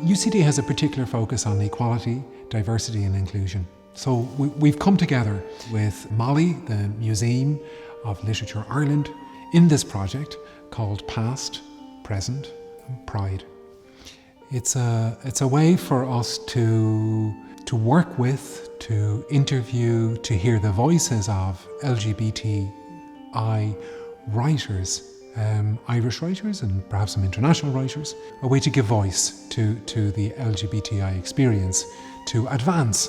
UCD has a particular focus on equality, diversity and inclusion. So we've come together with MoLI, the Museum of Literature Ireland, in this project called Past, Present and Pride. It's a way for us to work with, to interview, to hear the voices of LGBTI writers, Irish writers and perhaps some international writers, a way to give voice to the LGBTI experience, to advance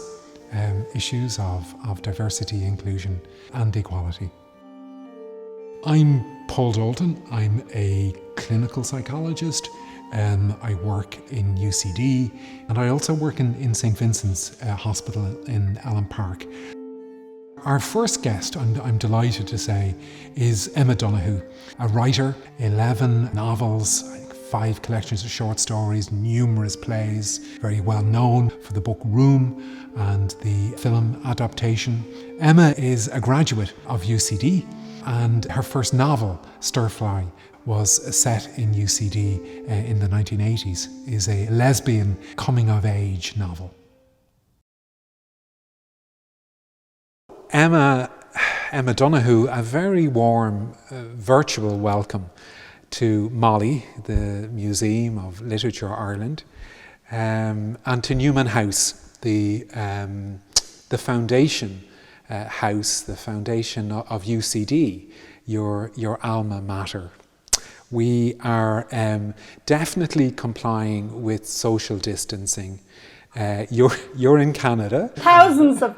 issues of diversity, inclusion and equality. I'm Paul Dalton. I'm a clinical psychologist. I work in UCD and I also work in St. Vincent's Hospital in Allen Park. Our first guest, I'm delighted to say, is Emma Donoghue, a writer, 11 novels, 5 collections of short stories, numerous plays, very well known for the book Room and the film adaptation. Emma is a graduate of UCD and her first novel, Stir Fry, was set in UCD in the 1980s, is a lesbian coming-of-age novel. Emma Donoghue, a very warm virtual welcome to MoLI, the Museum of Literature Ireland, and to Newman House, the foundation house, the foundation of UCD, your alma mater. We are definitely complying with social distancing. You're in Canada. Thousands of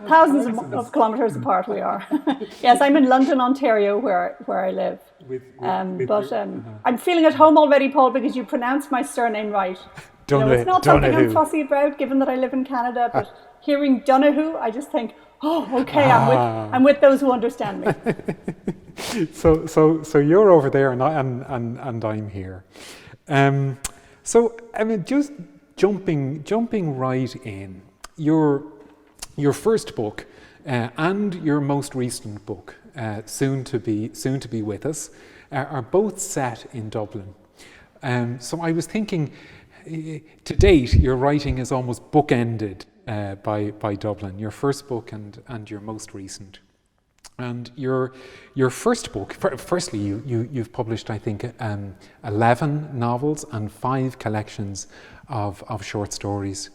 kilometres apart we are. Yes, I'm in London, Ontario, where I live. I'm feeling at home already, Paul, because you pronounced my surname right. It's not something I'm fussy about, given that I live in Canada. But hearing Donoghue, I just think, oh, okay, I'm with those who understand me. So you're over there, and I'm here. So I mean, just jumping right in, your first book and your most recent book, soon to be with us, are both set in Dublin. So I was thinking, to date, your writing is almost bookended by Dublin. Your first book and your most recent. And your first book, firstly, you've published, I think, 11 novels and 5 collections of short stories.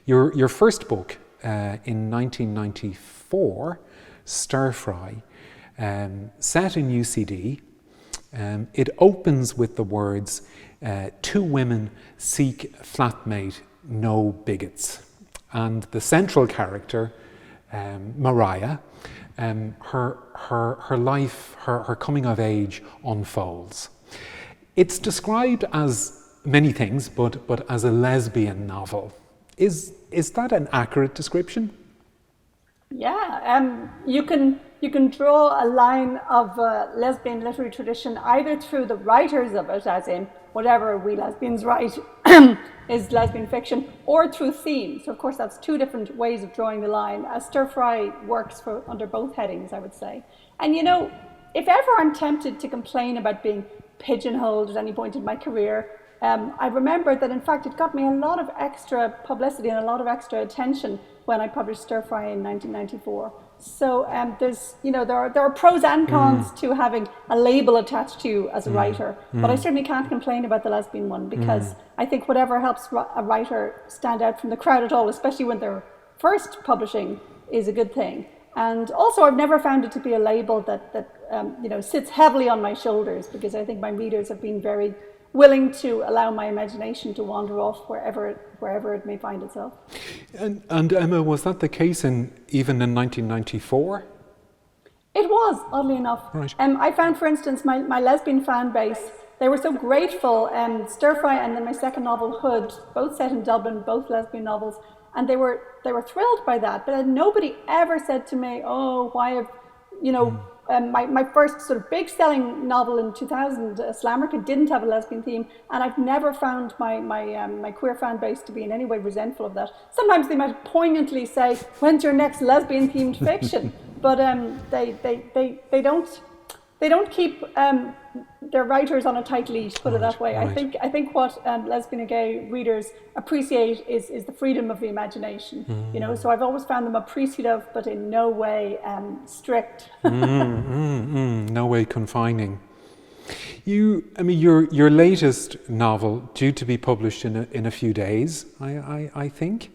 Your first book in 1994, Stir Fry, set in UCD, it opens with the words, 2 women seek flatmate, no bigots. And the central character, Mariah, her life, her coming of age unfolds. It's described as many things, but as a lesbian novel. Is that an accurate description? Yeah, you can draw a line of lesbian literary tradition either through the writers of it, as in whatever we lesbians write is lesbian fiction, or through themes. So of course that's 2 different ways of drawing the line. Stir Fry works under both headings, I would say. And if ever I'm tempted to complain about being pigeonholed at any point in my career, I remember that in fact it got me a lot of extra publicity and a lot of extra attention when I published Stir Fry in 1994. So there are pros and cons to having a label attached to you as a writer, but I certainly can't complain about the lesbian one, because I think whatever helps a writer stand out from the crowd at all, especially when they're first publishing, is a good thing. And also I've never found it to be a label that sits heavily on my shoulders, because I think my readers have been very willing to allow my imagination to wander off wherever it may find itself. And Emma, was that the case even in 1994? It was, oddly enough. Right. I found, for instance, my lesbian fan base, they were so grateful. Stir Fry and then my second novel, Hood, both set in Dublin, both lesbian novels, and they were thrilled by that. But nobody ever said to me, "Oh, why have my first sort of big selling novel in 2000, Slammerka, didn't have a lesbian theme, and I've never found my queer fan base to be in any way resentful of that. Sometimes they might poignantly say, "When's your next lesbian themed fiction?" But they don't keep they're writers on a tight leash, put it that way. Right. I think what lesbian and gay readers appreciate is the freedom of the imagination. So I've always found them appreciative, but in no way strict. No way confining. Your latest novel, due to be published in a few days, I think.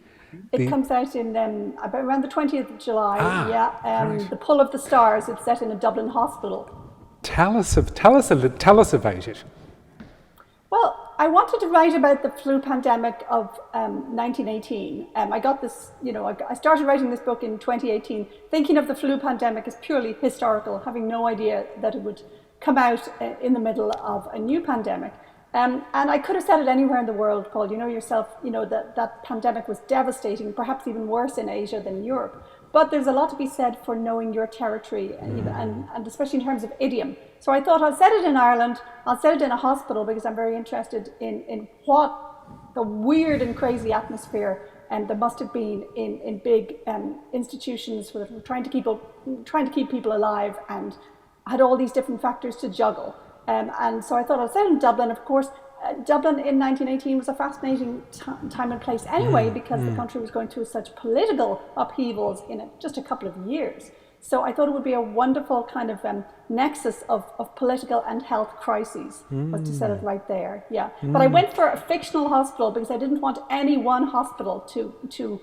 It comes out in about around the 20th of July. Right. The Pull of the Stars. It's set in a Dublin hospital. Tell us about it. Well, I wanted to write about the flu pandemic of 1918. I got this, I started writing this book in 2018, thinking of the flu pandemic as purely historical, having no idea that it would come out in the middle of a new pandemic. And I could have said it anywhere in the world, Paul. You know yourself, that pandemic was devastating, perhaps even worse in Asia than Europe. But there's a lot to be said for knowing your territory, and especially in terms of idiom. So I thought I'll set it in Ireland, I'll set it in a hospital, because I'm very interested in what the weird and crazy atmosphere there must have been in big institutions that were trying to keep people alive and had all these different factors to juggle. And so I thought I'll set it in Dublin. Of course, Dublin in 1918 was a fascinating time and place anyway, because the country was going through such political upheavals in just a couple of years. So I thought it would be a wonderful kind of nexus of political and health crises, was to set it right there. Yeah. But I went for a fictional hospital because I didn't want any one hospital to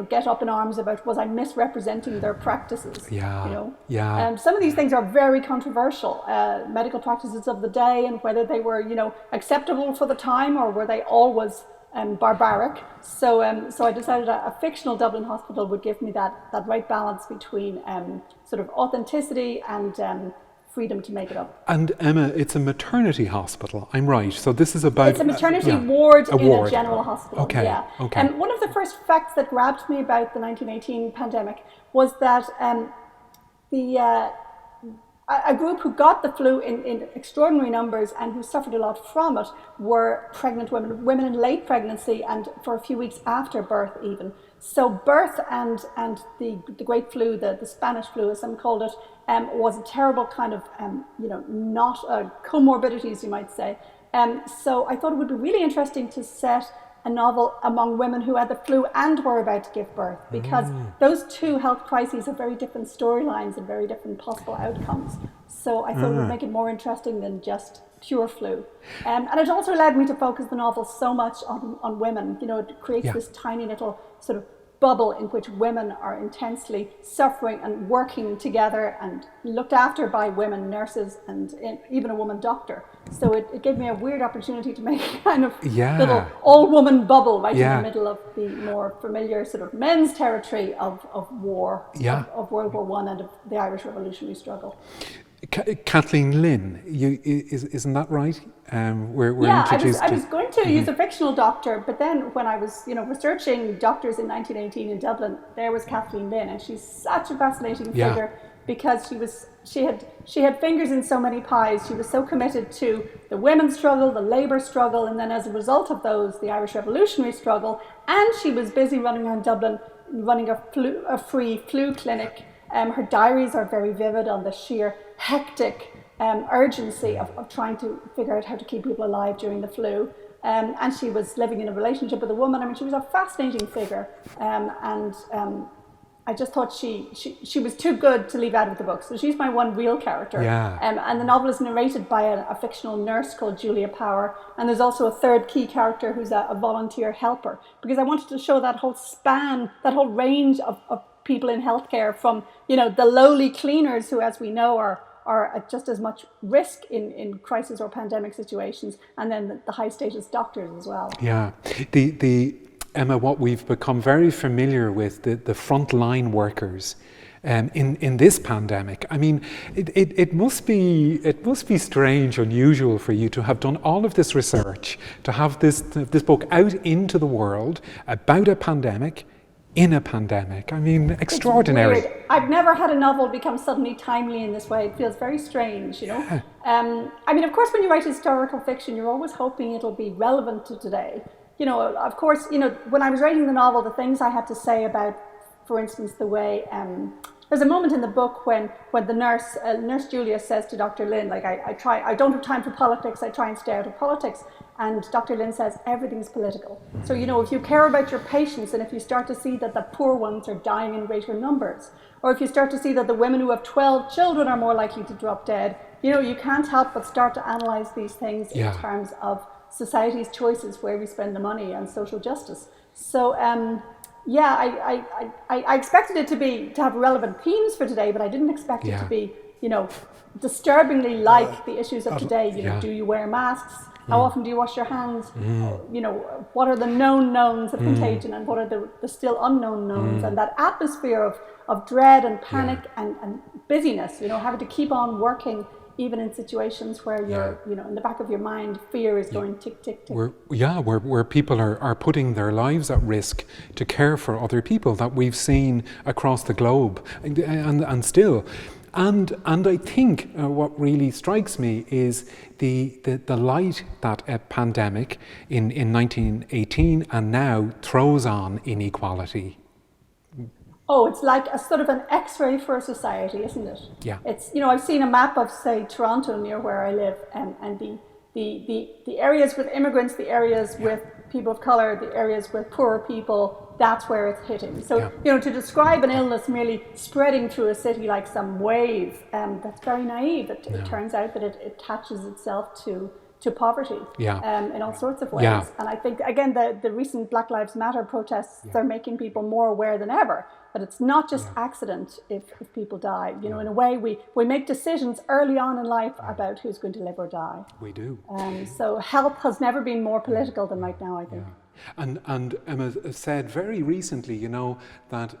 get up in arms about, was I misrepresenting their practices? Some of these things are very controversial, medical practices of the day, and whether they were, acceptable for the time, or were they always barbaric. So I decided a fictional Dublin hospital would give me that right balance between sort of authenticity and freedom to make it up. And Emma, it's a maternity hospital, I'm right? So this is about... It's a maternity ward in a general hospital. Okay. And one of the first facts that grabbed me about the 1918 pandemic was that a group who got the flu in extraordinary numbers and who suffered a lot from it were pregnant women in late pregnancy, and for a few weeks after birth even. So birth and the great flu, the Spanish flu as some called it, was a terrible kind of, not comorbidities, you might say. So I thought it would be really interesting to set a novel among women who had the flu and were about to give birth, because those two health crises have very different storylines and very different possible outcomes. So I thought it would make it more interesting than just pure flu. And it also allowed me to focus the novel so much on women. It creates this tiny little sort of bubble in which women are intensely suffering and working together and looked after by women nurses and even a woman doctor. So it gave me a weird opportunity to make a kind of little all-woman bubble right in the middle of the more familiar sort of men's territory of war, of World War I and of the Irish Revolutionary struggle. Kathleen Lynn, isn't that right? We're introduced I was going to use a fictional doctor, but then when I was, researching doctors in 1918 in Dublin, there was Kathleen Lynn, and she's such a fascinating figure because she had fingers in so many pies. She was so committed to the women's struggle, the labour struggle, and then as a result of those, the Irish Revolutionary struggle, and she was busy running around Dublin, running a free flu clinic. Her diaries are very vivid on the sheer hectic urgency of trying to figure out how to keep people alive during the flu. And she was living in a relationship with a woman. I mean, she was a fascinating figure. I just thought she was too good to leave out of the book. So she's my one real character. And the novel is narrated by a fictional nurse called Julia Power. And there's also a third key character who's a volunteer helper, because I wanted to show that whole span, that whole range of people in healthcare, from the lowly cleaners who, as we know, are at just as much risk in crisis or pandemic situations, and then the high status doctors as well. Emma, what we've become very familiar with, the frontline workers in this pandemic. I mean, it must be strange, unusual for you to have done all of this research, to have this book out into the world about a pandemic, in a pandemic. I mean, extraordinary. I've never had a novel become suddenly timely in this way. It feels very strange, I mean, of course, when you write historical fiction, you're always hoping it'll be relevant to today. Of course, when I was writing the novel, the things I had to say about, for instance, the way there's a moment in the book when the nurse Julia says to Dr. Lynn, like, I don't have time for politics, I try and stay out of politics. And Dr. Lynn says, everything's political. So, if you care about your patients, and if you start to see that the poor ones are dying in greater numbers, or if you start to see that the women who have 12 children are more likely to drop dead, you can't help but start to analyze these things in terms of society's choices, where we spend the money, and social justice. So, I expected it to have relevant themes for today, but I didn't expect it to be, disturbingly like the issues of today. Do you wear masks? How often do you wash your hands? What are the known knowns of contagion, and what are the still unknown knowns? And that atmosphere of dread and panic and busyness, having to keep on working, even in situations where you're, in the back of your mind, fear is going tick, tick, tick. Where people are putting their lives at risk to care for other people, that we've seen across the globe, and still. And I think what really strikes me is the light that a pandemic in 1918 and now throws on inequality. Oh, it's like a sort of an X-ray for a society, isn't it? Yeah. It's, I've seen a map of, say, Toronto, near where I live, and the areas with immigrants, the areas with people of colour, the areas with poorer people, that's where it's hitting. So, to describe an illness merely spreading through a city like some wave, that's very naive. It turns out that it attaches itself to poverty in all sorts of ways. Yeah. And I think, again, the recent Black Lives Matter protests, they're making people more aware than ever that it's not just accident if people die. In a way, we make decisions early on in life about who's going to live or die. We do. So health has never been more political than right now, I think. And Emma said very recently, that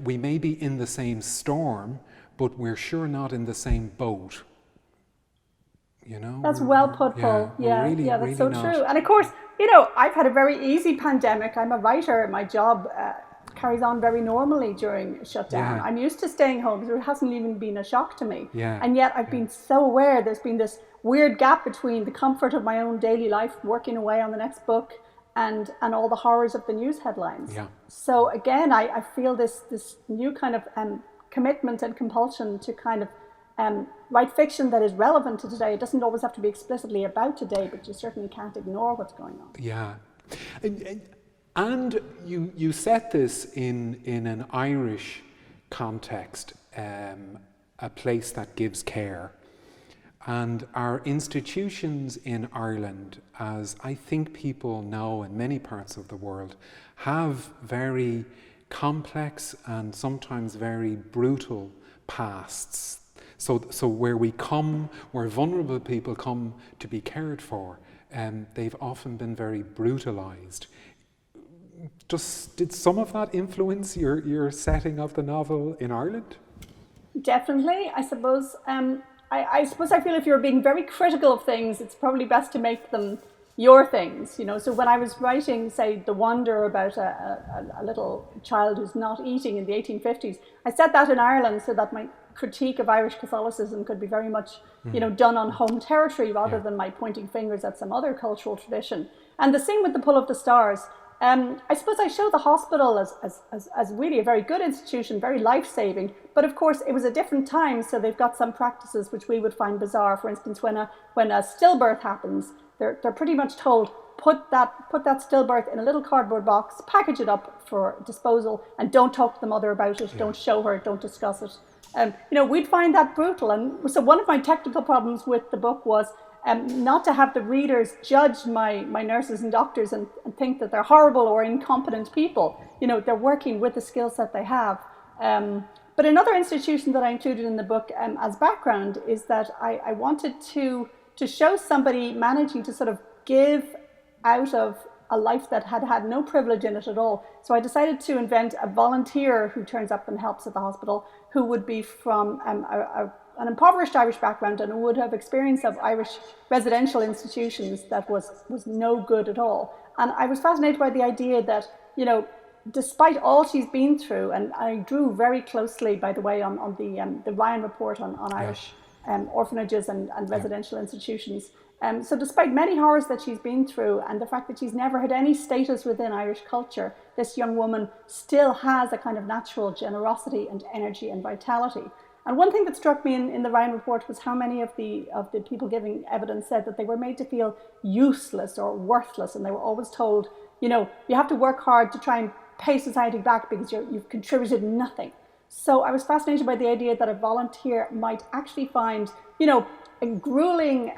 we may be in the same storm, but we're sure not in the same boat. That's well put, Paul. That's really so not. true. And of course, I've had a very easy pandemic. I'm a writer. My job carries on very normally during shutdown. I'm used to staying home, so it hasn't even been a shock to me. And yet I've been so aware there's been this weird gap between the comfort of my own daily life, working away on the next book, and all the horrors of the news headlines. So again, I feel this new kind of commitment and compulsion to kind of write fiction that is relevant to today. It doesn't always have to be explicitly about today, but you certainly can't ignore what's going on. And you set this in an Irish context, a place that gives care. And our institutions in Ireland, as I think people know in many parts of the world, have very complex and sometimes very brutal pasts. So where vulnerable people come to be cared for, they've often been very brutalized. Did some of that influence your setting of the novel in Ireland? Definitely, I suppose. I suppose I feel if you're being very critical of things, it's probably best to make them your things. So when I was writing, say, The Wonder, about a little child who's not eating in the 1850s, I set that in Ireland so that my critique of Irish Catholicism could be very much, done on home territory rather than my pointing fingers at some other cultural tradition. And the same with The Pull of the Stars. I suppose I show the hospital as really a very good institution, very life-saving. But of course, it was a different time, so they've got some practices which we would find bizarre. For instance, when a stillbirth happens, they're pretty much told, put that stillbirth in a little cardboard box, package it up for disposal, and don't talk to the mother about it, don't show her, don't discuss it. We'd find that brutal. And so one of my technical problems with the book was not to have the readers judge my nurses and doctors and think that they're horrible or incompetent people. They're working with the skill set they have. But another institution that I included in the book as background is that I wanted to show somebody managing to sort of give out of a life that had no privilege in it at all. So I decided to invent a volunteer who turns up and helps at the hospital, who would be from an impoverished Irish background and who would have experience of Irish residential institutions that was no good at all. And I was fascinated by the idea that, despite all she's been through, and I drew very closely, by the way, on the Ryan report on Irish orphanages and residential institutions. So despite many horrors that she's been through and the fact that she's never had any status within Irish culture, this young woman still has a kind of natural generosity and energy and vitality. And one thing that struck me in the Ryan report was how many of the people giving evidence said that they were made to feel useless or worthless, and they were always told, you know, you have to work hard to try and pay society back because you've contributed nothing. So I was fascinated by the idea that a volunteer might actually find, you know, grueling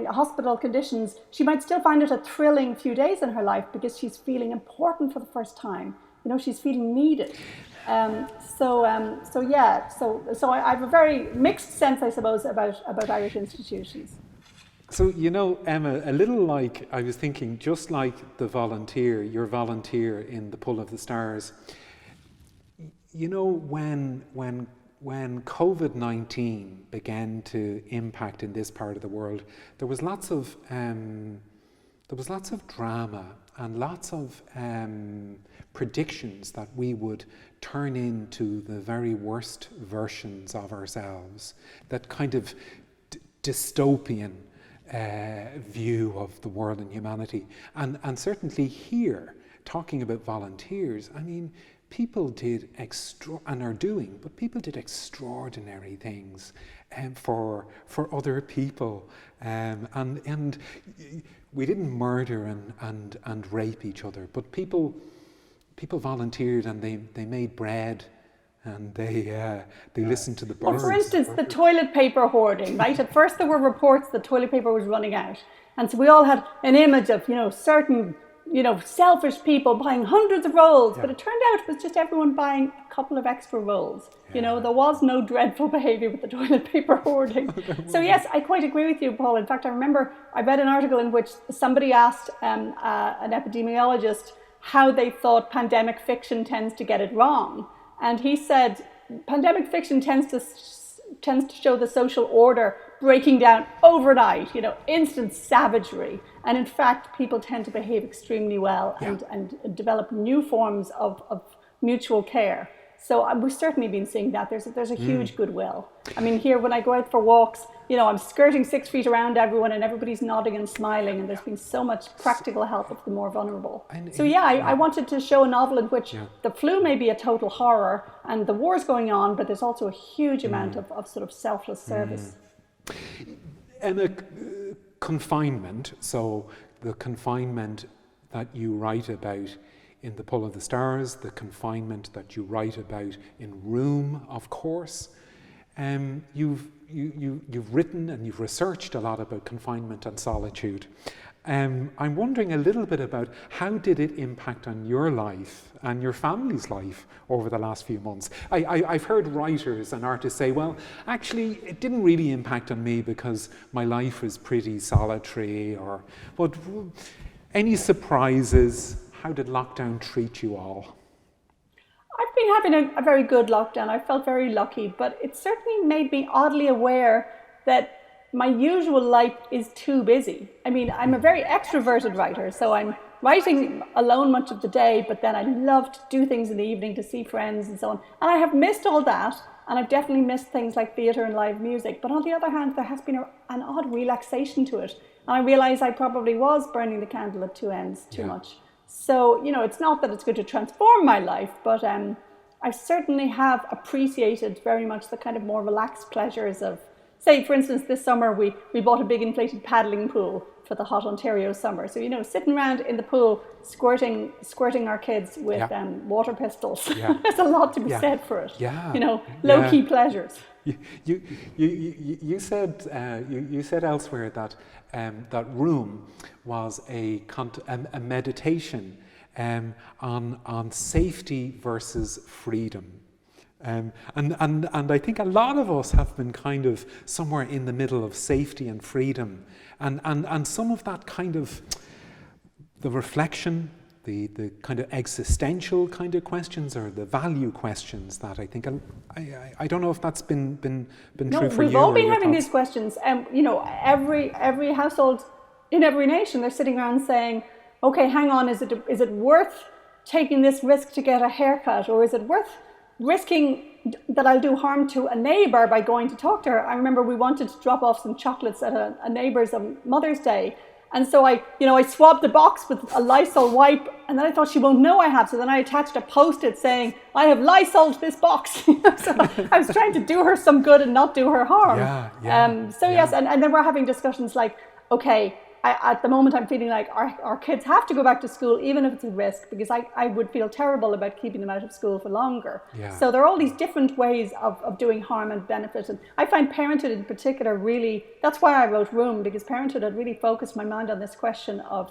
hospital conditions, she might still find it a thrilling few days in her life because she's feeling important for the first time. You know, she's feeling needed. So I have a very mixed sense, I suppose, about Irish institutions. So, you know, Emma, a little like, I was thinking, just like your volunteer in the Pull of the Stars, you know, when COVID-19 began to impact in this part of the world, there was lots of drama and lots of predictions that we would turn into the very worst versions of ourselves, that kind of dystopian view of the world and humanity. And certainly here, talking about volunteers, I mean, people did people did extraordinary things for other people, and we didn't murder and rape each other, but people volunteered and they made bread and they listened to the birds. Well, for instance, the toilet paper hoarding, right? At first there were reports that toilet paper was running out, and so we all had an image of, you know, certain, you know, selfish people buying hundreds of rolls, but it turned out it was just everyone buying a couple of extra rolls. You know, there was no dreadful behaviour with the toilet paper hoarding. So yes, I quite agree with you, Paul. In fact, I remember I read an article in which somebody asked an epidemiologist how they thought pandemic fiction tends to get it wrong. And he said, pandemic fiction tends to show the social order breaking down overnight, you know, instant savagery. And in fact, people tend to behave extremely well and develop new forms of mutual care. So we've certainly been seeing that. There's a huge goodwill. I mean, here when I go out for walks, you know, I'm skirting 6 feet around everyone and everybody's nodding and smiling, and there's been so much practical help of the more vulnerable. I wanted to show a novel in which the flu may be a total horror and the war's going on, but there's also a huge amount of sort of selfless service. And confinement, so the confinement that you write about in The Pull of the Stars, the confinement that you write about in Room, of course. You've written and you've researched a lot about confinement and solitude. I'm wondering a little bit about how did it impact on your life and your family's life over the last few months? I've heard writers and artists say, well, actually, it didn't really impact on me because my life was pretty solitary. But any surprises? How did lockdown treat you all? I've been having a very good lockdown. I felt very lucky, but it certainly made me oddly aware that my usual life is too busy. I mean, I'm a very extroverted writer, so I'm writing alone much of the day, but then I love to do things in the evening to see friends and so on. And I have missed all that, and I've definitely missed things like theatre and live music. But on the other hand, there has been an odd relaxation to it. And I realise I probably was burning the candle at two ends too much. So, you know, it's not that it's going to transform my life, but I certainly have appreciated very much the kind of more relaxed pleasures of, say, for instance, this summer we bought a big inflated paddling pool for the hot Ontario summer. So, you know, sitting around in the pool, squirting our kids with water pistols. There's a lot to be said for it. You know, low-key pleasures. You said elsewhere that that Room was a meditation on safety versus freedom. And I think a lot of us have been kind of somewhere in the middle of safety and freedom, and some of that kind of the reflection, the kind of existential kind of questions or the value questions that I think I don't know if that's been true for you. We've all been having these questions, and you know, every household in every nation, they're sitting around saying, okay, hang on, is it worth taking this risk to get a haircut, or is it worth risking that I'll do harm to a neighbour by going to talk to her. I remember we wanted to drop off some chocolates at a neighbour's on Mother's Day. And so I swabbed the box with a Lysol wipe, and then I thought she won't know I have. So then I attached a Post-it saying, I have Lysoled this box. So I was trying to do her some good and not do her harm. Yes, and then we're having discussions like, okay, at the moment I'm feeling like our kids have to go back to school, even if it's a risk, because I would feel terrible about keeping them out of school for longer. So there are all these different ways of doing harm and benefit. And I find parenthood in particular really, that's why I wrote Room, because parenthood had really focused my mind on this question of,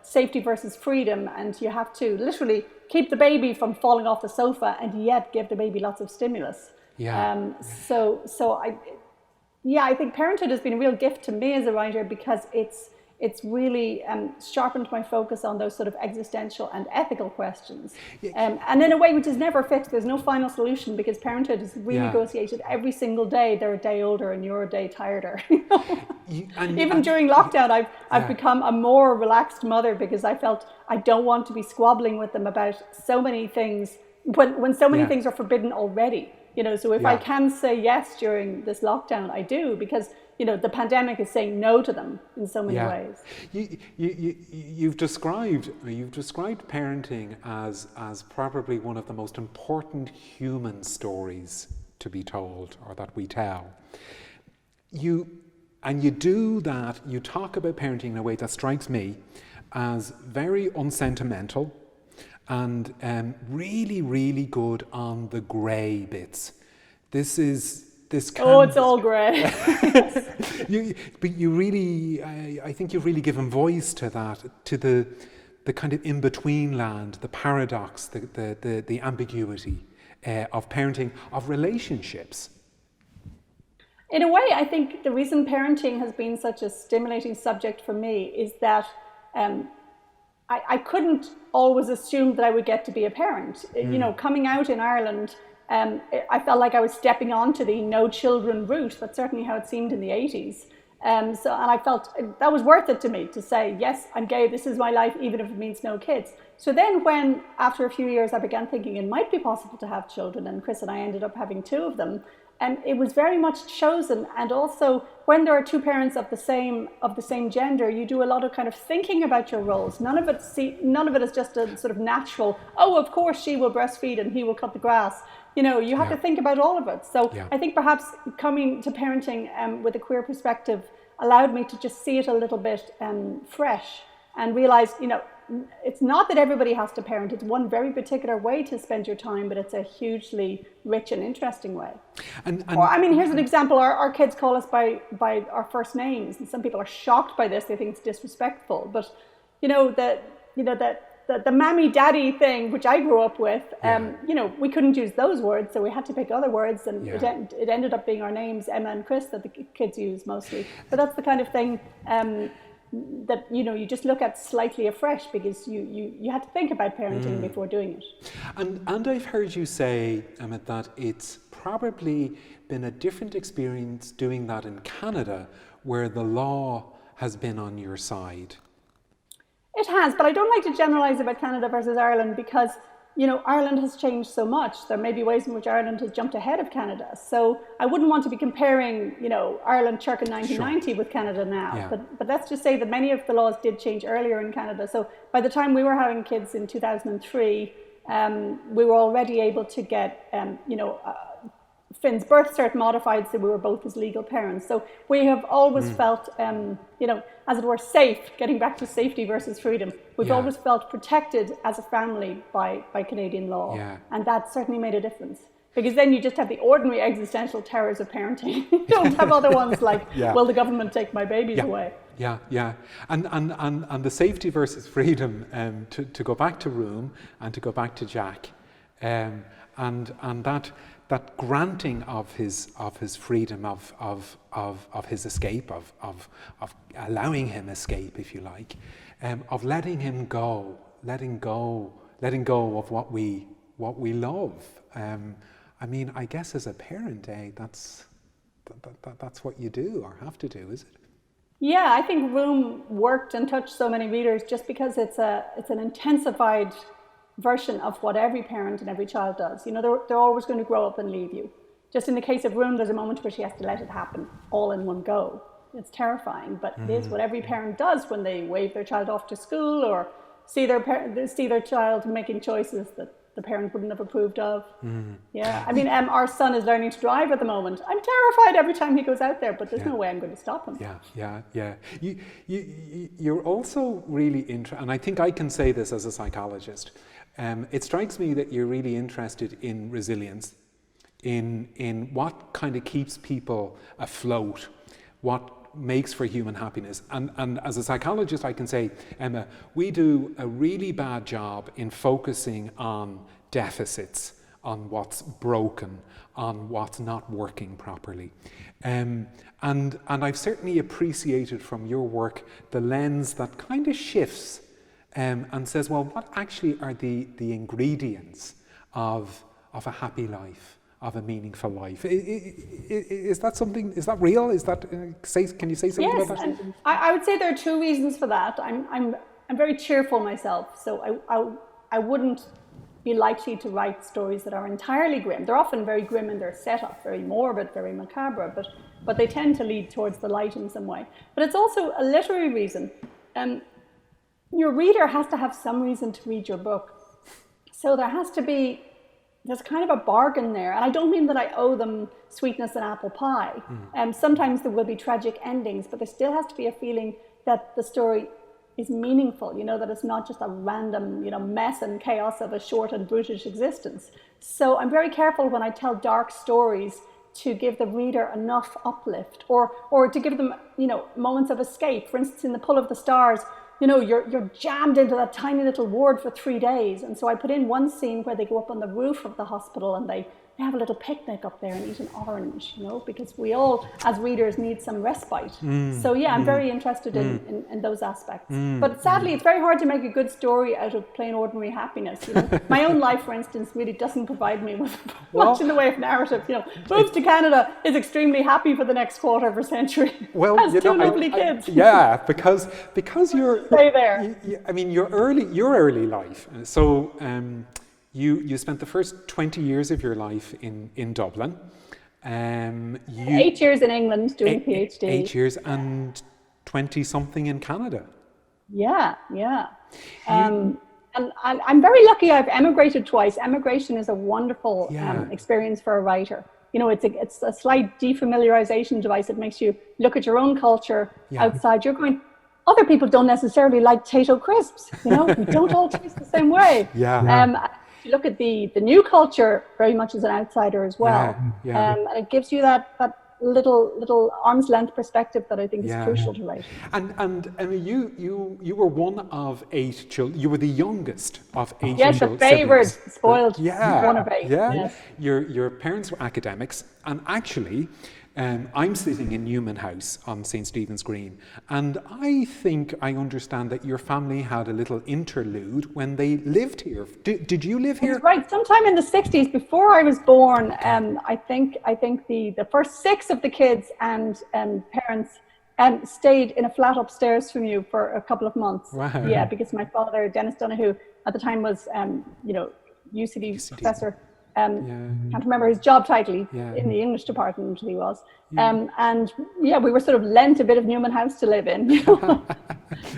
safety versus freedom. And you have to literally keep the baby from falling off the sofa and yet give the baby lots of stimulus. I think parenthood has been a real gift to me as a writer, because it's really sharpened my focus on those sort of existential and ethical questions. And in a way which is never fixed. There's no final solution, because parenthood is renegotiated every single day. They're a day older and you're a day tireder. Even during lockdown, I've become a more relaxed mother, because I felt I don't want to be squabbling with them about so many things when so many things are forbidden already. So if I can say yes during this lockdown, I do, because the pandemic is saying no to them in so many ways. You've described parenting as probably one of the most important human stories to be told, or that we tell. You do that. You talk about parenting in a way that strikes me as very unsentimental, and really, really good on the grey bits. This it's all grey. But you really, I think you've really given voice to that, to the kind of in-between land, the paradox, the ambiguity of parenting, of relationships. In a way, I think the reason parenting has been such a stimulating subject for me is that I couldn't always assume that I would get to be a parent. Coming out in Ireland, I felt like I was stepping onto the no children route. That's certainly how it seemed in the 80s. And I felt that was worth it to me to say, yes, I'm gay, this is my life, even if it means no kids. So then when, after a few years, I began thinking it might be possible to have children, and Chris and I ended up having 2 of them, it was very much chosen. And also, when there are 2 parents of the same gender, you do a lot of kind of thinking about your roles. None of it is just a sort of natural, oh, of course she will breastfeed and he will cut the grass. You have to think about all of it. So I think perhaps coming to parenting with a queer perspective allowed me to just see it a little bit fresh, and realize, it's not that everybody has to parent. It's one very particular way to spend your time, but it's a hugely rich and interesting way. Here's an example. Our kids call us by our first names, and some people are shocked by this. They think it's disrespectful. But the mammy daddy thing, which I grew up with, we couldn't use those words, so we had to pick other words, and it ended up being our names, Emma and Chris, that the kids use mostly. But that's the kind of thing that you just look at slightly afresh, because you had to think about parenting before doing it. And I've heard you say, Emma, that it's probably been a different experience doing that in Canada, where the law has been on your side. It has, but I don't like to generalise about Canada versus Ireland, because Ireland has changed so much. There may be ways in which Ireland has jumped ahead of Canada. So I wouldn't want to be comparing, Ireland circa 1990 with Canada now. But let's just say that many of the laws did change earlier in Canada. So by the time we were having kids in 2003, we were already able to get, Finn's birth cert modified, so we were both his legal parents. So we have always felt, as it were, safe, getting back to safety versus freedom. We've always felt protected as a family by Canadian law. And that certainly made a difference. Because then you just have the ordinary existential terrors of parenting. You don't have other ones like, will the government take my babies away? And the safety versus freedom, to go back to Room and to go back to Jack, and that granting of his freedom, of his escape, of allowing him escape, if you like, of letting him go, letting go of what we love. I guess as a parent, that's what you do or have to do, is it? Yeah, I think Room worked and touched so many readers just because it's an intensified version of what every parent and every child does. You know, they're always going to grow up and leave you. Just in the case of Room, there's a moment where she has to let it happen all in one go. It's terrifying, but it is what every parent does when they wave their child off to school or see their child making choices that the parent wouldn't have approved of. Yeah, I mean, our son is learning to drive at the moment. I'm terrified every time he goes out there, but there's no way I'm going to stop him. Yeah. You're also really interested, and I think I can say this as a psychologist. It strikes me that you're really interested in resilience, in what kind of keeps people afloat, what makes for human happiness. And as a psychologist, I can say, Emma, we do a really bad job in focusing on deficits, on what's broken, on what's not working properly. And I've certainly appreciated from your work the lens that kind of shifts and says, well, what actually are the ingredients of a happy life, of a meaningful life? Is that something, is that real? Is that, can you say something about that? Yes, I would say there are two reasons for that. I'm very cheerful myself, so I wouldn't be likely to write stories that are entirely grim. They're often very grim in their setup, very morbid, very macabre, but they tend to lead towards the light in some way. But it's also a literary reason. Your reader has to have some reason to read your book. So there's kind of a bargain there. And I don't mean that I owe them sweetness and apple pie. Sometimes there will be tragic endings, but there still has to be a feeling that the story is meaningful, you know, that it's not just a random, you know, mess and chaos of a short and brutish existence. So I'm very careful when I tell dark stories to give the reader enough uplift or to give them, you know, moments of escape. For instance, in The Pull of the Stars, you know, you're jammed into that tiny little ward for 3 days. And so I put in one scene where they go up on the roof of the hospital and they have a little picnic up there and eat an orange, you know, because we all, as readers, need some respite. So yeah, I'm very interested in those aspects. But sadly, it's very hard to make a good story out of plain ordinary happiness. You know? My own life, for instance, really doesn't provide me with much in the way of narrative. You know, moves to Canada, is extremely happy for the next quarter of a century. Well, has two lovely kids. Yeah, because you're stay there. I mean, your early life. So. You spent the first 20 years of your life in Dublin. 8 years in England doing PhD. 8 years and 20-something in Canada. Yeah. And I'm very lucky I've emigrated twice. Emigration is a wonderful experience for a writer. You know, it's a slight defamiliarization device. It makes you look at your own culture outside. You're going, other people don't necessarily like Tayto crisps. You know, we don't all taste the same way. You look at the new culture very much as an outsider as well. And it gives you that little arm's length perspective that I think is crucial to write. And I mean, you were one of 8 children. You were the youngest of 8 children. Yes, the favoured, spoiled one of 8. Yes. Your parents were academics, and actually, I'm sitting in Newman House on St. Stephen's Green, and I think I understand that your family had a little interlude when they lived here. Did you live here? That's right. Sometime in the 60s, before I was born, I think the first 6 of the kids and parents stayed in a flat upstairs from you for a couple of months. Wow. Yeah, because my father, Dennis Donoghue, at the time was, UCD professor. Can't remember his job title in the English department he was. And we were sort of lent a bit of Newman House to live in. You know?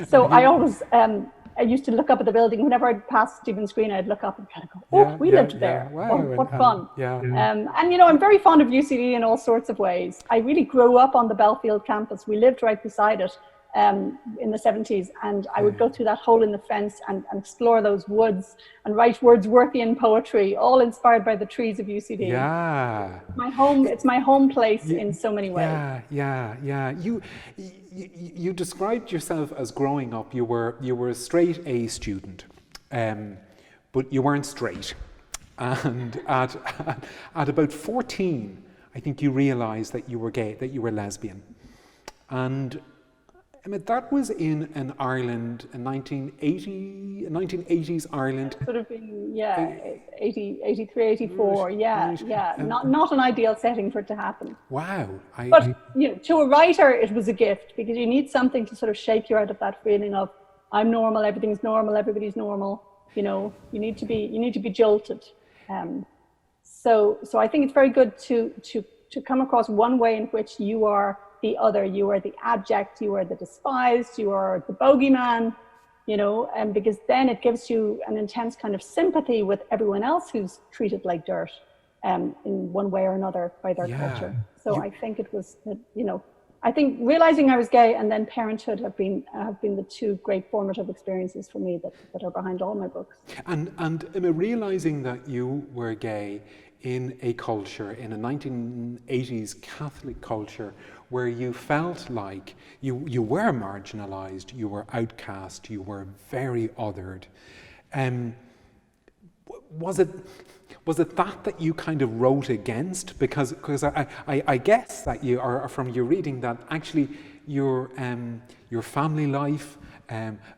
So I always, I used to look up at the building. Whenever I'd pass Stephen's Green, I'd look up and kind of go, we lived there. Wow. What fun. And, you know, I'm very fond of UCD in all sorts of ways. I really grew up on the Belfield campus. We lived right beside it. In the 70s, and I would go through that hole in the fence and explore those woods and write Wordsworthian poetry, all inspired by the trees of UCD. It's my home place in so many ways. You described yourself as growing up. You were a straight A student, but you weren't straight. And at about 14, I think you realised that you were gay, that you were lesbian, and I mean, that was in Ireland in 1980s Ireland. Sort of been, 80, 83, 84, Not an ideal setting for it to happen. Wow. But you know, to a writer, it was a gift, because you need something to sort of shake you out of that feeling of, I'm normal, everything's normal, everybody's normal. You know, you need to be jolted. So I think it's very good to come across one way in which you are the other, you are the abject, you are the despised, you are the bogeyman, you know, and because then it gives you an intense kind of sympathy with everyone else who's treated like dirt in one way or another by their culture. So I think it was, you know, I think realizing I was gay and then parenthood have been the two great formative experiences for me that are behind all my books. And Emma, realizing that you were gay in a culture, in a 1980s Catholic culture, where you felt like you were marginalized, you were outcast, you were very othered. Was it that you kind of wrote against? Because I guess that you are, from your reading, that actually your family life,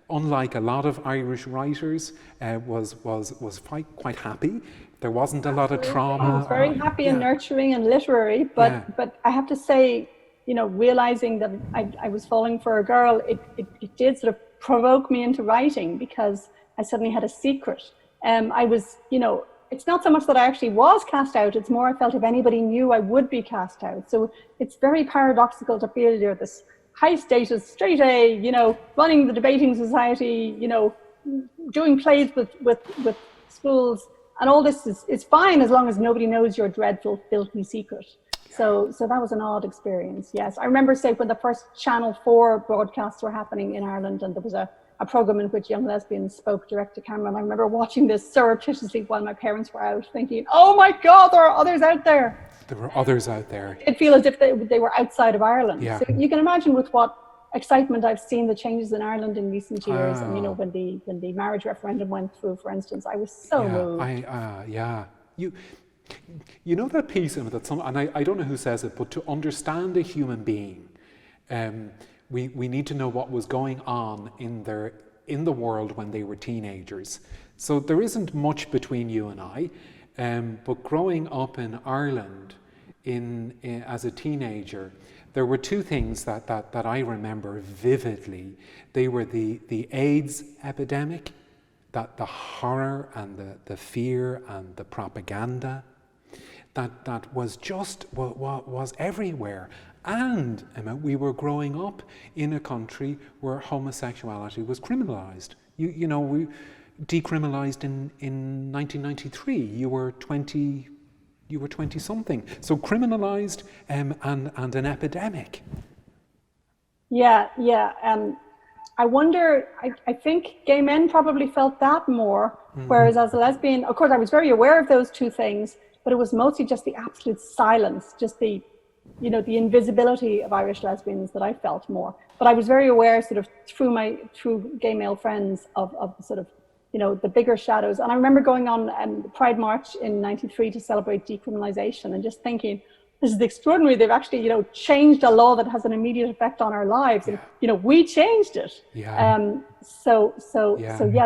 unlike a lot of Irish writers, was quite happy. There wasn't a lot of trauma. I was very happy and nurturing and literary, but I have to say, you know, realizing that I was falling for a girl, it did sort of provoke me into writing, because I suddenly had a secret. I was, you know, it's not so much that I actually was cast out, it's more I felt if anybody knew I would be cast out. So it's very paradoxical to feel you're this high status, straight A, you know, running the debating society, you know, doing plays with schools, and all this is fine as long as nobody knows your dreadful, filthy secret. So that was an odd experience, yes. I remember, say, when the first Channel 4 broadcasts were happening in Ireland, and there was a program in which young lesbians spoke direct to camera, and I remember watching this surreptitiously while my parents were out, thinking, oh my God, there are others out there. There were others out there. It'd feel as if they were outside of Ireland. Yeah. So you can imagine with what excitement I've seen the changes in Ireland in recent years. And, you know, when the marriage referendum went through, for instance, I was so moved. You know that piece, Emma, that and I don't know who says it, but to understand a human being, we need to know what was going on in the world when they were teenagers. So there isn't much between you and I, but growing up in Ireland as a teenager, there were two things that I remember vividly. They were the AIDS epidemic, that the horror and the fear and the propaganda that was just was everywhere. And Emma, we were growing up in a country where homosexuality was criminalized. You know, we decriminalized in 1993. You were 20 something. So criminalized and an epidemic. Yeah. I wonder, I think gay men probably felt that more, whereas as a lesbian, of course, I was very aware of those two things, but it was mostly just the absolute silence, just the, you know, the invisibility of Irish lesbians that I felt more. But I was very aware, sort of through gay male friends, of sort of, you know, the bigger shadows. And I remember going on Pride March in '93 to celebrate decriminalization and just thinking, this is extraordinary. They've actually, you know, changed a law that has an immediate effect on our lives. And, you know, we changed it. So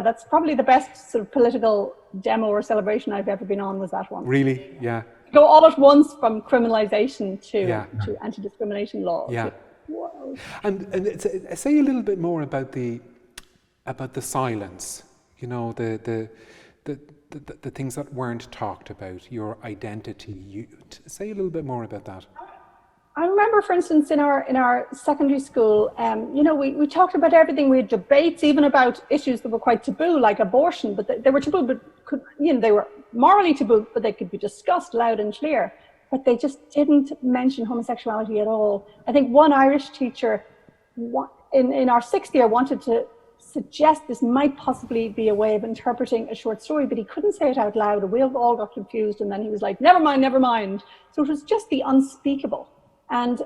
that's probably the best sort of political demo or celebration I've ever been on, was that one. Really? Yeah. Go all at once from criminalization to anti-discrimination laws. Yeah. Whoa. And say a little bit more about the silence. You know, the things that weren't talked about, your identity. Say a little bit more about that. I remember, for instance, in our secondary school, you know, we talked about everything. We had debates even about issues that were quite taboo, like abortion, but they were taboo, but they were morally taboo, but they could be discussed loud and clear. But they just didn't mention homosexuality at all. I think one Irish teacher in our sixth year wanted to suggest this might possibly be a way of interpreting a short story, but he couldn't say it out loud, and we all got confused, and then he was like, never mind. So it was just the unspeakable. And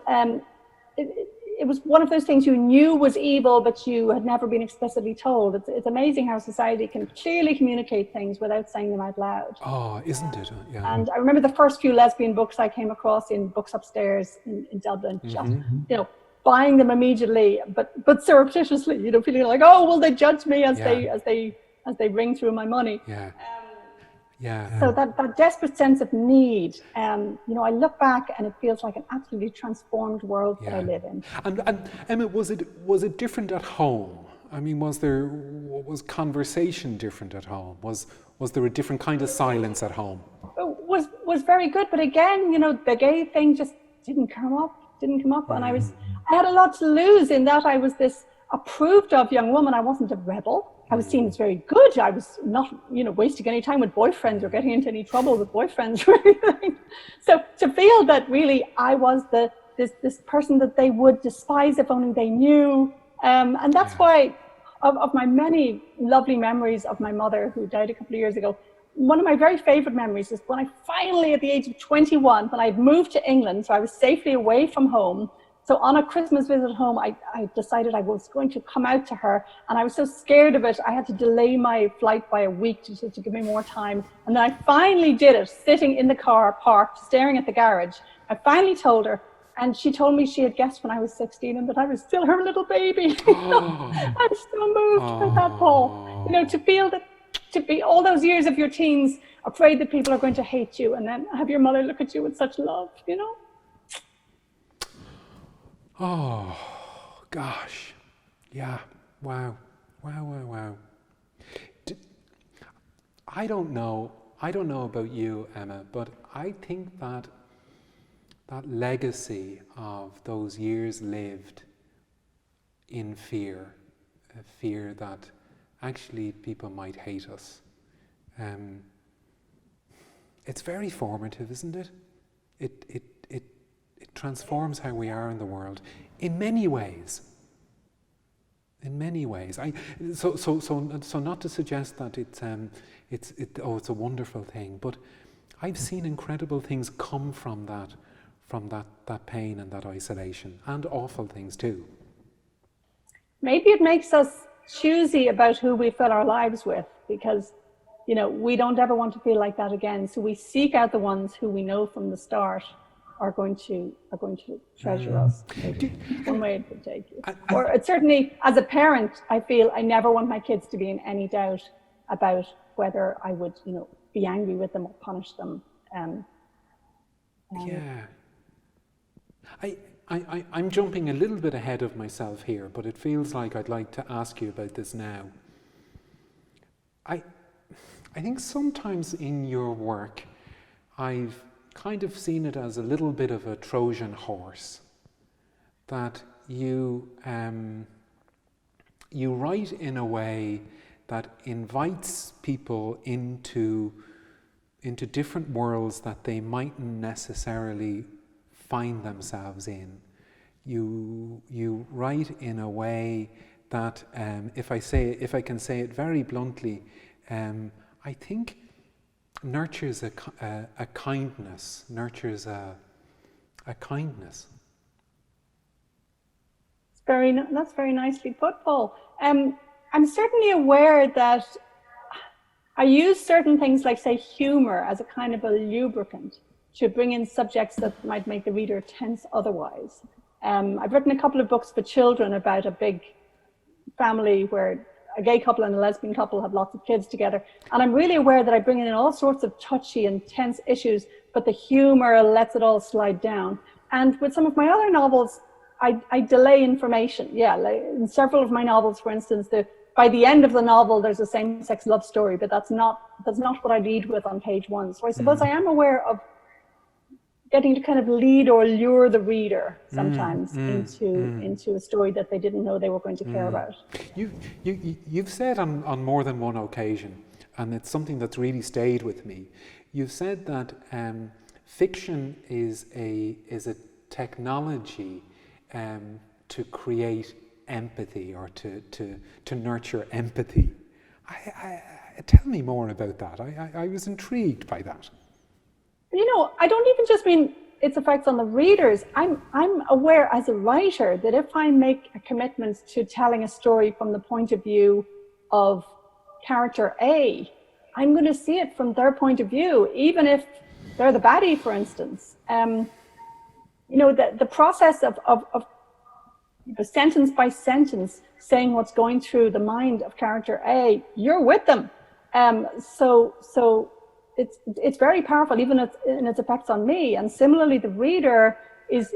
it was one of those things you knew was evil, but you had never been explicitly told. It's amazing how society can clearly communicate things without saying them out loud. Oh, isn't it? Yeah. And I remember the first few lesbian books I came across in Books Upstairs in Dublin, just, you know, buying them immediately, but surreptitiously, you know, feeling like, oh, will they judge me as they ring through my money? So that desperate sense of need, you know, I look back and it feels like an absolutely transformed world that I live in. And Emma, was it different at home? I mean, was conversation different at home? Was there a different kind of silence at home? Was very good, but again, the gay thing just didn't come up, and I had a lot to lose in that I was this approved of young woman. I wasn't a rebel. I was seen as very good. I was not, wasting any time with boyfriends or getting into any trouble with boyfriends or anything. So to feel that really I was this person that they would despise if only they knew. And that's why of my many lovely memories of my mother, who died a couple of years ago, one of my very favorite memories is when I finally, at the age of 21, when I'd moved to England, so I was safely away from home. So on a Christmas visit home, I decided I was going to come out to her, and I was so scared of it, I had to delay my flight by a week to give me more time. And then I finally did it, sitting in the car, parked, staring at the garage. I finally told her, and she told me she had guessed when I was 16 and that I was still her little baby. I'm still moved by that, Paul. To feel that, to be all those years of your teens afraid that people are going to hate you, and then have your mother look at you with such love, Oh, gosh. Yeah. Wow. I don't know about you, Emma, but I think that legacy of those years lived in fear, a fear that actually people might hate us. It's very formative, isn't it? It transforms how we are in the world in many ways. So not to suggest that it's a wonderful thing, but I've seen incredible things come from that pain and that isolation, and awful things too. Maybe it makes us choosy about who we fill our lives with, because we don't ever want to feel like that again. So we seek out the ones who we know from the start are going to treasure us. One way it would take you. Or certainly, as a parent, I feel I never want my kids to be in any doubt about whether I would, be angry with them or punish them. Yeah. I'm jumping a little bit ahead of myself here, but it feels like I'd like to ask you about this now. I think sometimes in your work, I've kind of seen it as a little bit of a Trojan horse, that you write in a way that invites people into different worlds that they mightn't necessarily find themselves in. You write in a way that, if I can say it very bluntly, I think nurtures a kindness, nurtures a kindness. That's very nicely put, Paul. I'm certainly aware that I use certain things like, say, humor as a kind of a lubricant to bring in subjects that might make the reader tense otherwise. I've written a couple of books for children about a big family where a gay couple and a lesbian couple have lots of kids together. And I'm really aware that I bring in all sorts of touchy and tense issues, but the humor lets it all slide down. And with some of my other novels, I delay information. Yeah, like in several of my novels, for instance, by the end of the novel, there's a same-sex love story, but that's not what I lead with on page one. So I suppose I am aware of getting to kind of lead or lure the reader sometimes into a story that they didn't know they were going to care about. You've said on more than one occasion, and it's something that's really stayed with me. You've said that fiction is a technology to create empathy, or to nurture empathy. Tell me more about that. I was intrigued by that. I don't even just mean its effects on the readers. I'm aware as a writer that if I make a commitment to telling a story from the point of view of character A, I'm going to see it from their point of view, even if they're the baddie, for instance. The process of sentence by sentence saying what's going through the mind of character A, you're with them. So it's very powerful, even in its effects on me. And similarly, the reader is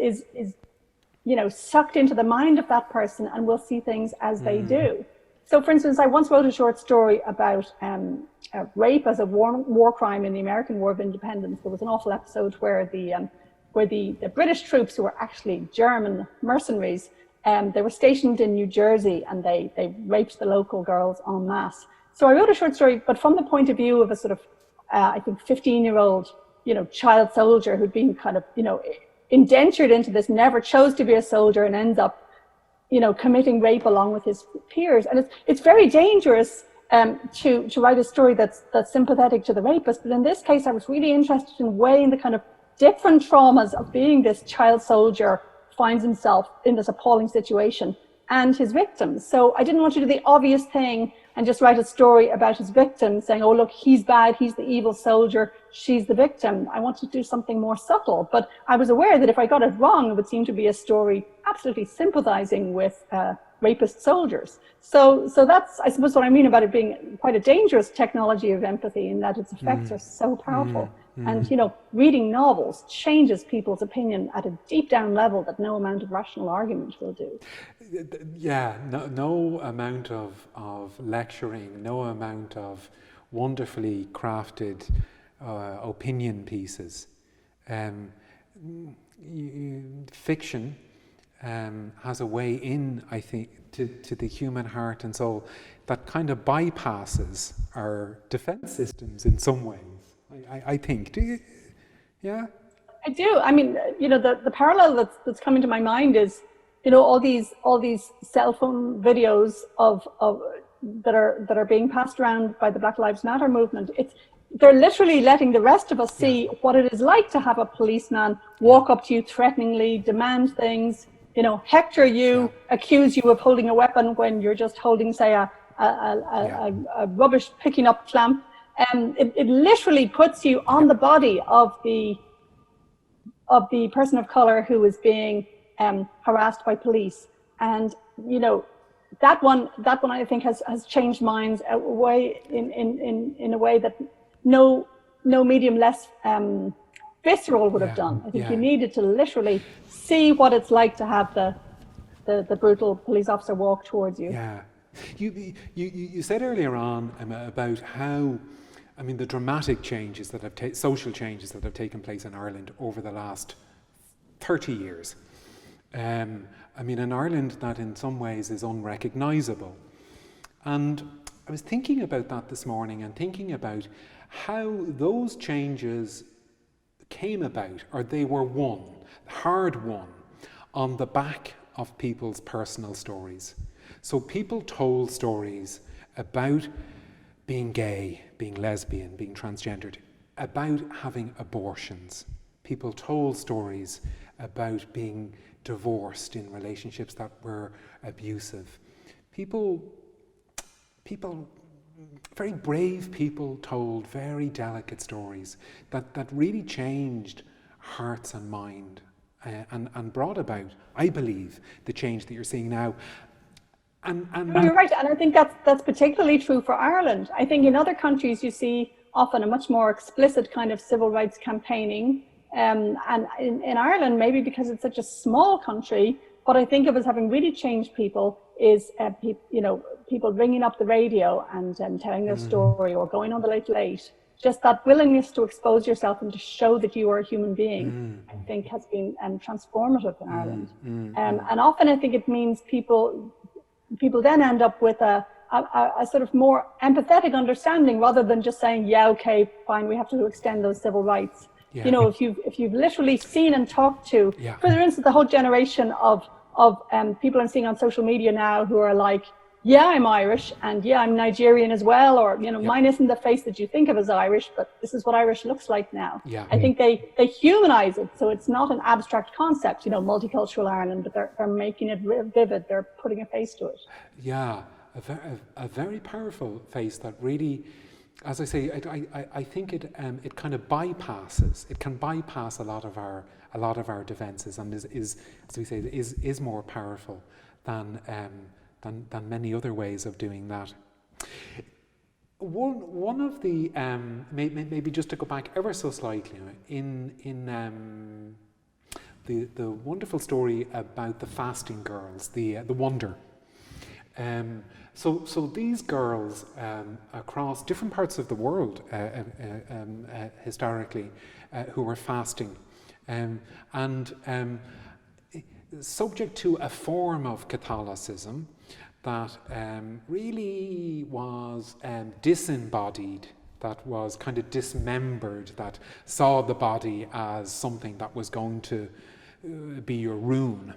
sucked into the mind of that person and will see things as they do. So, for instance, I once wrote a short story about rape as a war crime in the American War of Independence. There was an awful episode where the British troops, who were actually German mercenaries, they were stationed in New Jersey, and they raped the local girls en masse. So I wrote a short story, but from the point of view of a sort of, I think, 15-year-old, child soldier who'd been kind of, indentured into this, never chose to be a soldier, and ends up, committing rape along with his peers. And it's very dangerous to write a story that's sympathetic to the rapist. But in this case, I was really interested in weighing the kind of different traumas of being this child soldier finds himself in this appalling situation, and his victims. So I didn't want to do the obvious thing and just write a story about his victim, saying, oh, look, he's bad, he's the evil soldier, she's the victim. I wanted to do something more subtle, but I was aware that if I got it wrong, it would seem to be a story absolutely sympathizing with rapist soldiers. So that's, I suppose, what I mean about it being quite a dangerous technology of empathy, in that its effects are so powerful. And, reading novels changes people's opinion at a deep down level that no amount of rational argument will do. Yeah, no amount of lecturing, no amount of wonderfully crafted opinion pieces. Fiction has a way in, I think, to the human heart and soul that kind of bypasses our defense systems in some ways. I think. Do you? Yeah. I do. I mean, the parallel that's coming to my mind is, all these cell phone videos of that are being passed around by the Black Lives Matter movement. They're literally letting the rest of us see what it is like to have a policeman walk up to you threateningly, demand things, hector you, accuse you of holding a weapon when you're just holding, say, a rubbish picking up clamp. It literally puts you on the body of the person of color who is being harassed by police, and that one I think has changed minds in a way that no medium less visceral would have done. I think you needed to literally see what it's like to have the brutal police officer walk towards you. Yeah, you said earlier on, Emma, about how, the dramatic changes that have social changes that have taken place in Ireland over the last 30 years. An Ireland that in some ways is unrecognisable. And I was thinking about that this morning, and thinking about how those changes came about, or they were hard won, on the back of people's personal stories. So people told stories about being gay, being lesbian, being transgendered, about having abortions. People told stories about being divorced in relationships that were abusive. People, very brave people told very delicate stories that really changed hearts and mind and brought about, I believe, the change that you're seeing now. And you're right, and I think that's particularly true for Ireland. I think in other countries you see often a much more explicit kind of civil rights campaigning, and in Ireland, maybe because it's such a small country, what I think of as having really changed people is people ringing up the radio and telling their story, or going on the Late Late. Just that willingness to expose yourself and to show that you are a human being, I think, has been transformative in Ireland. And often I think it means people then end up with a sort of more empathetic understanding, rather than just saying, yeah, okay, fine, we have to extend those civil rights. Yeah. If you've literally seen and talked to, for instance, the whole generation of people I'm seeing on social media now who are like, yeah, I'm Irish, and yeah, I'm Nigerian as well, or mine isn't the face that you think of as Irish, but this is what Irish looks like now. I think they humanize it, so it's not an abstract concept, multicultural Ireland, but they're making it vivid. They're putting a face to it. Yeah, a very powerful face that really, as I say, I think it kind of bypasses. It can bypass a lot of our defences, and is as we say, is more powerful than many other ways of doing that. One of the maybe just to go back ever so slightly in the wonderful story about the fasting girls, the Wonder. So these girls across different parts of the world historically who were fasting and subject to a form of Catholicism that really was disembodied, that was kind of dismembered, that saw the body as something that was going to be your ruin.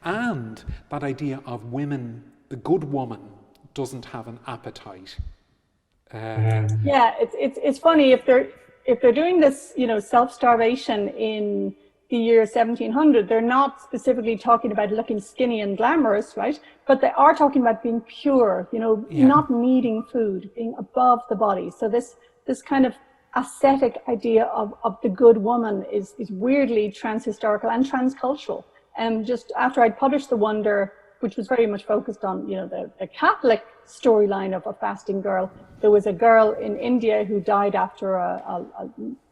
And that idea of women, the good woman, doesn't have an appetite. Yeah, it's funny if they're doing this, self-starvation in the year 1700, they're not specifically talking about looking skinny and glamorous, right? But they are talking about being pure, not needing food, being above the body. So this kind of ascetic idea of the good woman is weirdly transhistorical and transcultural. Just after I'd published The Wonder, which was very much focused on, the Catholic storyline of a fasting girl, there was a girl in India who died after a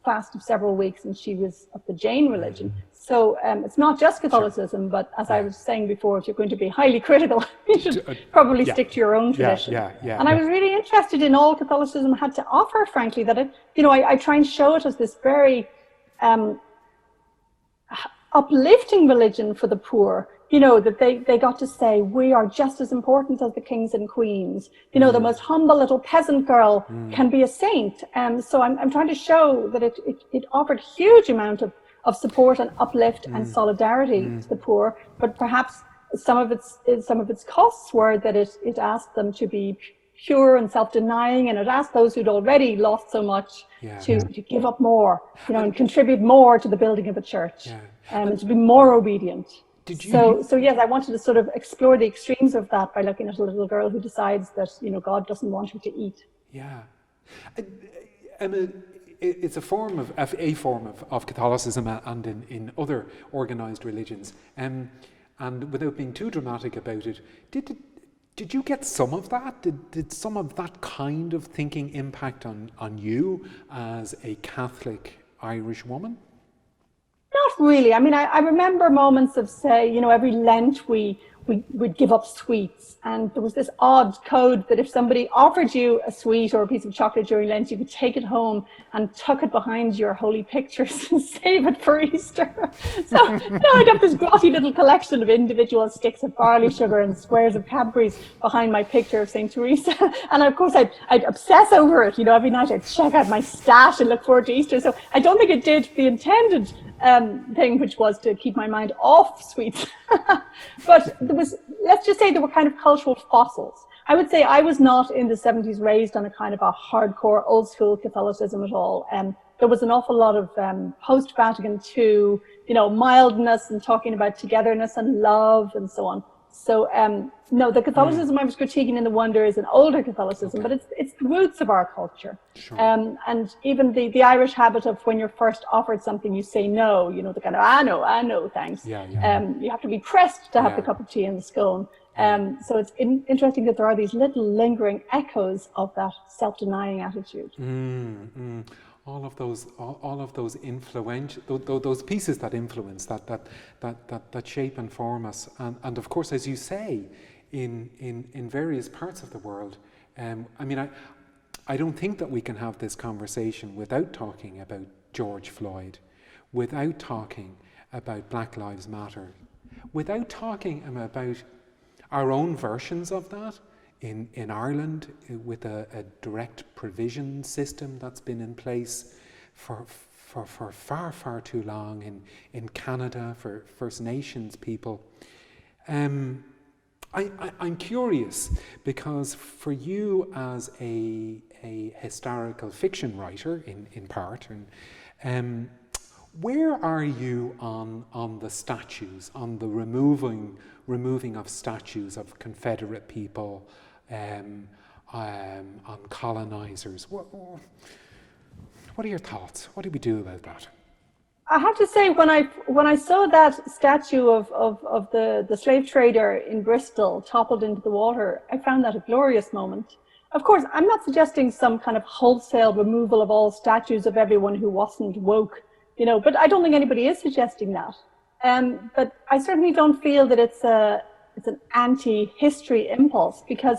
fast of several weeks, and she was of the Jain religion. So it's not just Catholicism, but as I was saying before, if you're going to be highly critical, you should probably stick to your own tradition. And I was really interested in all Catholicism had to offer, frankly, that it, I try and show it as this very uplifting religion for the poor, that they got to say, we are just as important as the kings and queens. The most humble little peasant girl can be a saint. So I'm trying to show that it offered huge amount of support and uplift and solidarity to the poor, but perhaps some of its costs were that it asked them to be pure and self-denying, and it asked those who'd already lost so much to give up more, and contribute more to the building of a church, and to be more obedient. So yes, I wanted to sort of explore the extremes of that by looking at a little girl who decides that God doesn't want her to eat. Yeah, Emma, it's a form of Catholicism and in other organised religions. And without being too dramatic about it, did you get some of that? Did some of that kind of thinking impact on you as a Catholic Irish woman? Not really. I mean, I remember moments of, say, every Lent we'd give up sweets, and there was this odd code that if somebody offered you a sweet or a piece of chocolate during Lent, you could take it home and tuck it behind your holy pictures and save it for Easter. So I'd have this grotty little collection of individual sticks of barley sugar and squares of Cadbury's behind my picture of St. Teresa. And of course I'd obsess over it. Every night I'd check out my stash and look forward to Easter. So I don't think it did the intended thing, which was to keep my mind off sweets. But let's just say there were kind of cultural fossils. I would say I was not in the 70s raised on a kind of a hardcore old school Catholicism at all. There was an awful lot of post-Vatican II, mildness and talking about togetherness and love and so on. So no, the Catholicism I was critiquing in The Wonder is an older Catholicism, but it's the roots of our culture. Sure. And even the Irish habit of when you're first offered something, you say no, the kind of, I know, thanks. You have to be pressed to have the cup of tea and the scone. So it's interesting that there are these little lingering echoes of that self-denying attitude. All of those influential, those pieces that influence, that shape and form us, and of course, as you say, in various parts of the world. I don't think that we can have this conversation without talking about George Floyd, without talking about Black Lives Matter, without talking about our own versions of that. In Ireland, with a direct provision system that's been in place for far too long, in Canada for First Nations people. I'm curious, because for you as a historical fiction writer in part, and where are you on the statues, on the removing of statues of Confederate people, on colonizers? What are your thoughts? What do we do about that? I have to say, when I saw that statue of the slave trader in Bristol toppled into the water, I found that a glorious moment. Of course, I'm not suggesting some kind of wholesale removal of all statues of everyone who wasn't woke, but I don't think anybody is suggesting that. But I certainly don't feel that it's an anti-history impulse, because,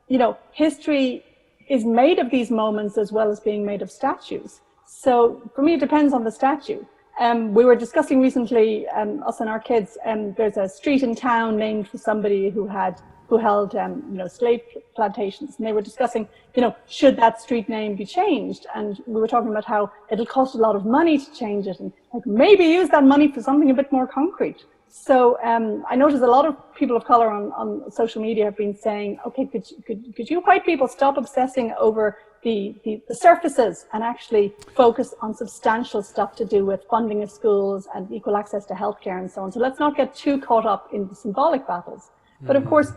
you know, history is made of these moments as well as being made of statues. So for me, it depends on the statue. We were discussing recently, us and our kids, there's a street in town named for somebody who held, you know, slave plantations, and they were discussing, you know, should that street name be changed? And we were talking about how it'll cost a lot of money to change it, and like maybe use that money for something a bit more concrete. So I noticed a lot of people of color on social media have been saying, okay, could you white people stop obsessing over the surfaces and actually focus on substantial stuff to do with funding of schools and equal access to healthcare and so on. So let's not get too caught up in the symbolic battles. But of course,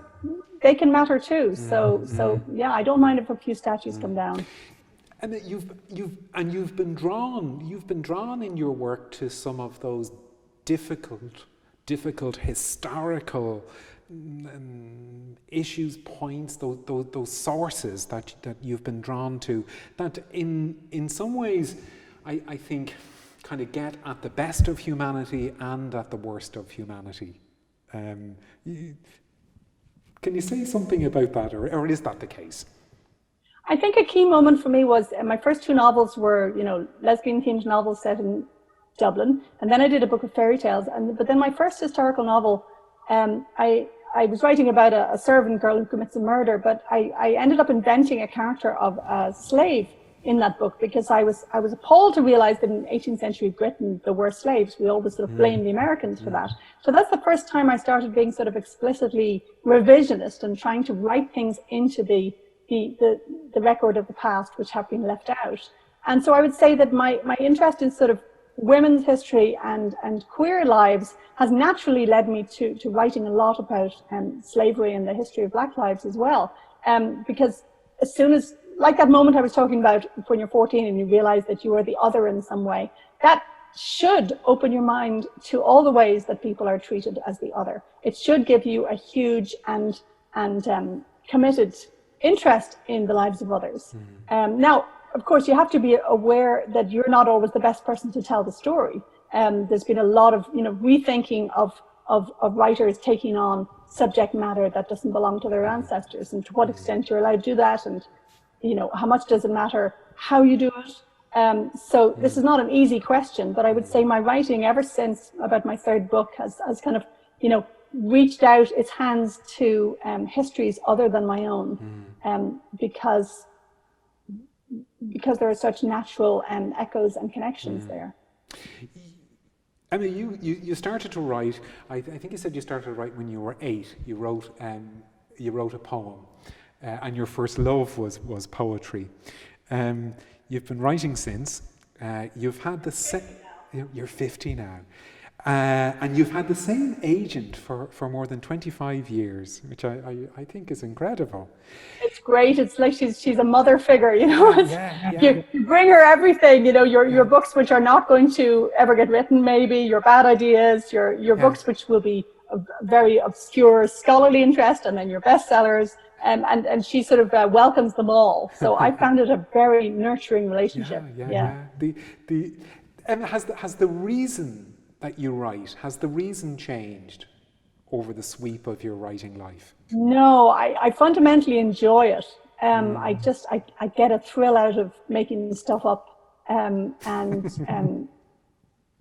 they can matter too. So yeah, I don't mind if a few statues come down. And that you've been drawn in your work to some of those difficult historical issues, points, those sources that you've been drawn to, that in some ways I think kind of get at the best of humanity and at the worst of humanity. Can you say something about that, or is that the case? I think a key moment for me was my first two novels were, you know, lesbian-themed novels set in Dublin, and then I did a book of fairy tales. But then my first historical novel, I was writing about a servant girl who commits a murder, but I ended up inventing a character of a slave in that book, because I was appalled to realize that in 18th century Britain there were slaves. We always sort of blame the Americans for that. So that's the first time I started being sort of explicitly revisionist and trying to write things into the record of the past which have been left out. And so I would say that my interest in sort of women's history and queer lives has naturally led me to writing a lot about slavery and the history of Black lives as well. Because as soon as, like that moment I was talking about when you're 14 and you realize that you are the other in some way, that should open your mind to all the ways that people are treated as the other. It should give you a huge and committed interest in the lives of others. Now, of course, you have to be aware that you're not always the best person to tell the story. There's been a lot of, you know, rethinking of writers taking on subject matter that doesn't belong to their ancestors, and to what extent you're allowed to do that, and, you know, how much does it matter how you do it. So this is not an easy question, but I would say my writing ever since about my third book has kind of, you know, reached out its hands to histories other than my own, because there are such natural echoes and connections there. I mean, you started to write. I think you said you started to write when you were 8. You wrote a poem, and your first love was poetry. You've been writing since. You've had you're 50 now. And you've had the same agent for more than 25 years, which I think is incredible. It's great. It's like she's a mother figure, you know. Yeah. You bring her everything, you know, your books which are not going to ever get written, maybe, your bad ideas, your books which will be a very obscure scholarly interest, and then your bestsellers. And she sort of welcomes them all. So I found it a very nurturing relationship. Yeah. And has the reason that you write, has the reason changed over the sweep of your writing life? No, I fundamentally enjoy it. I get a thrill out of making stuff up. I mean,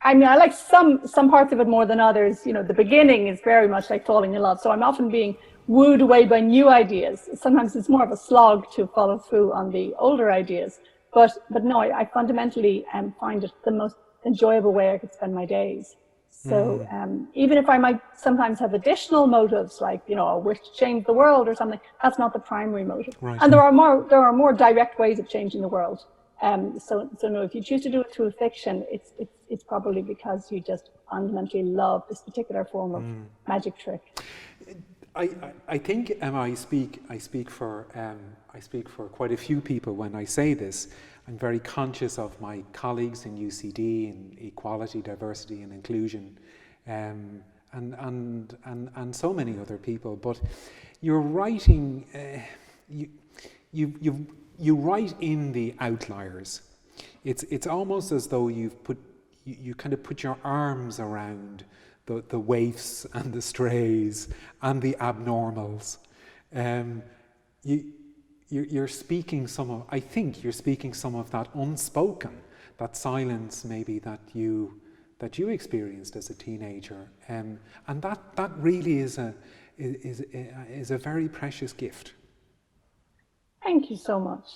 I like some parts of it more than others. You know, the beginning is very much like falling in love. So I'm often being wooed away by new ideas. Sometimes it's more of a slog to follow through on the older ideas. But no, I fundamentally find it the most enjoyable way I could spend my days. So even if I might sometimes have additional motives, like, you know, a wish to change the world or something, that's not the primary motive. Right. And there are more direct ways of changing the world. So no, if you choose to do it through fiction, it's probably because you just fundamentally love this particular form of magic trick. I think, Emma, I speak for quite a few people when I say this. I'm very conscious of my colleagues in UCD in equality, diversity, and inclusion, and so many other people. But you're writing, you write in the outliers. It's almost as though you kind of put your arms around the waifs and the strays and the abnormals. You're speaking I think you're speaking some of that unspoken, that silence maybe that you experienced as a teenager, and that really is a very precious gift. Thank you so much.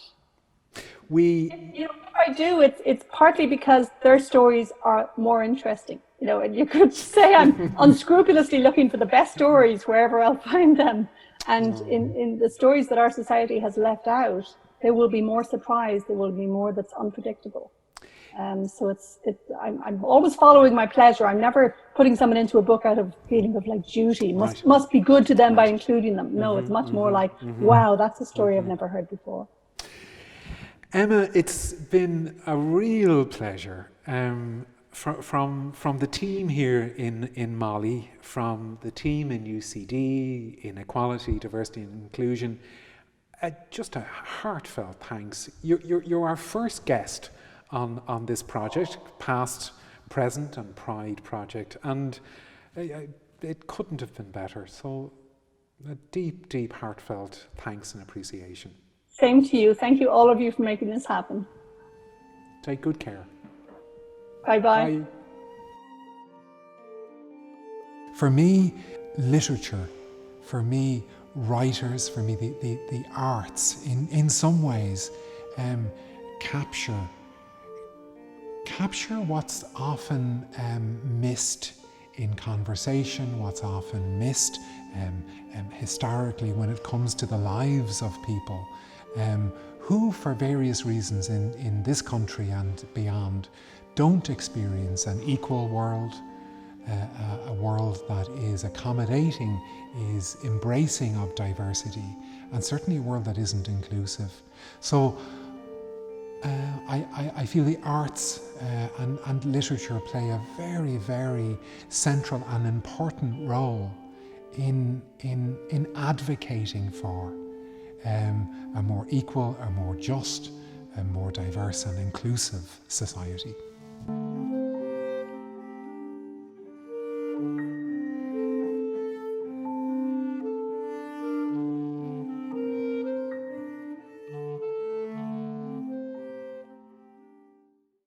If I do, it's partly because their stories are more interesting, and you could say I'm unscrupulously looking for the best stories wherever I'll find them. And in the stories that our society has left out, there will be more surprise, there will be more that's unpredictable. So I'm always following my pleasure. I'm never putting someone into a book out of feeling of like duty. Must be good to them by including them. No, it's much more like, wow, that's a story I've never heard before. Emma, it's been a real pleasure. From the team here in MoLI, from the team in UCD, in Equality, Diversity and Inclusion, just a heartfelt thanks. You're our first guest on this project, past, present and Pride project, and it couldn't have been better. So a deep, deep heartfelt thanks and appreciation. Same to you. Thank you, all of you, for making this happen. Take good care. Bye-bye. Bye. For me, literature, for me, writers, for me, the arts, in some ways, capture what's often missed in conversation, what's often missed historically when it comes to the lives of people who, for various reasons in this country and beyond, don't experience an equal world, a world that is accommodating, is embracing of diversity, and certainly a world that isn't inclusive. So I feel the arts and literature play a very, very central and important role in advocating for a more equal, a more just, a more diverse and inclusive society.